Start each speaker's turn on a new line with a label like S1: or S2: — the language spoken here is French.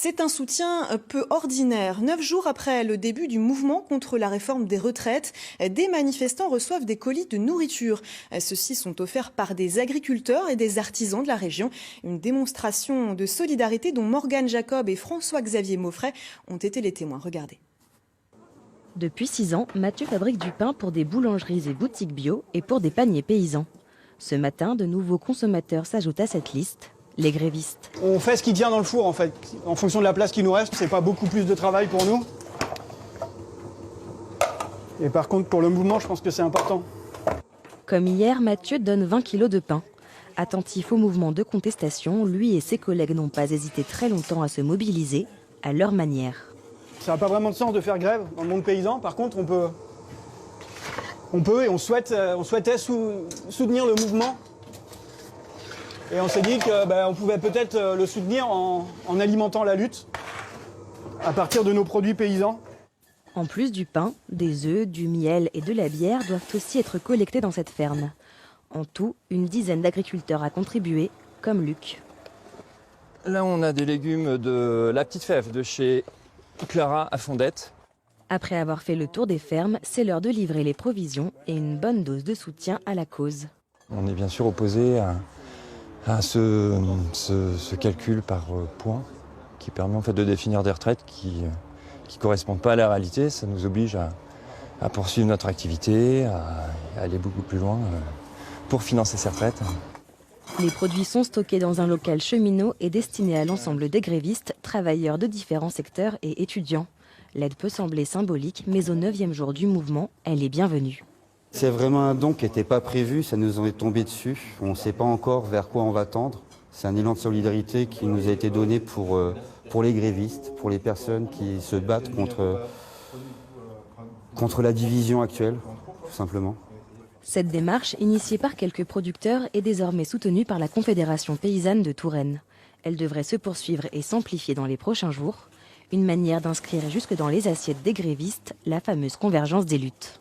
S1: C'est un soutien peu ordinaire. 9 jours après le début du mouvement contre la réforme des retraites, des manifestants reçoivent des colis de nourriture. Ceux-ci sont offerts par des agriculteurs et des artisans de la région. Une démonstration de solidarité dont Morgane Jacob et François-Xavier Maufray ont été les témoins. Regardez.
S2: Depuis 6 ans, Mathieu fabrique du pain pour des boulangeries et boutiques bio et pour des paniers paysans. Ce matin, de nouveaux consommateurs s'ajoutent à cette liste. Les grévistes.
S3: On fait ce qui tient dans le four en fait. En fonction de la place qui nous reste, c'est pas beaucoup plus de travail pour nous. Et par contre, pour le mouvement, je pense que c'est important.
S2: Comme hier, Mathieu donne 20 kilos de pain. Attentif au mouvement de contestation, lui et ses collègues n'ont pas hésité très longtemps à se mobiliser, à leur manière.
S3: Ça n'a pas vraiment de sens de faire grève dans le monde paysan. Par contre, on peut et on souhaitait soutenir le mouvement. Et on s'est dit qu'on pouvait peut-être le soutenir en alimentant la lutte à partir de nos produits paysans.
S2: En plus du pain, des œufs, du miel et de la bière doivent aussi être collectés dans cette ferme. En tout, une dizaine d'agriculteurs a contribué, comme Luc.
S4: Là, on a des légumes de la petite fève de chez Clara à Fondette.
S2: Après avoir fait le tour des fermes, c'est l'heure de livrer les provisions et une bonne dose de soutien à la cause.
S4: On est bien sûr opposé à ce calcul par points qui permet en fait de définir des retraites qui ne correspondent pas à la réalité. Ça nous oblige à poursuivre notre activité, à aller beaucoup plus loin pour financer ces retraites.
S2: Les produits sont stockés dans un local cheminot et destiné à l'ensemble des grévistes, travailleurs de différents secteurs et étudiants. L'aide peut sembler symbolique, mais au 9e jour du mouvement, elle est bienvenue.
S5: C'est vraiment un don qui n'était pas prévu, ça nous en est tombé dessus. On ne sait pas encore vers quoi on va tendre. C'est un élan de solidarité qui nous a été donné pour les grévistes, pour les personnes qui se battent contre la division actuelle, tout simplement.
S2: Cette démarche, initiée par quelques producteurs, est désormais soutenue par la Confédération paysanne de Touraine. Elle devrait se poursuivre et s'amplifier dans les prochains jours. Une manière d'inscrire jusque dans les assiettes des grévistes la fameuse convergence des luttes.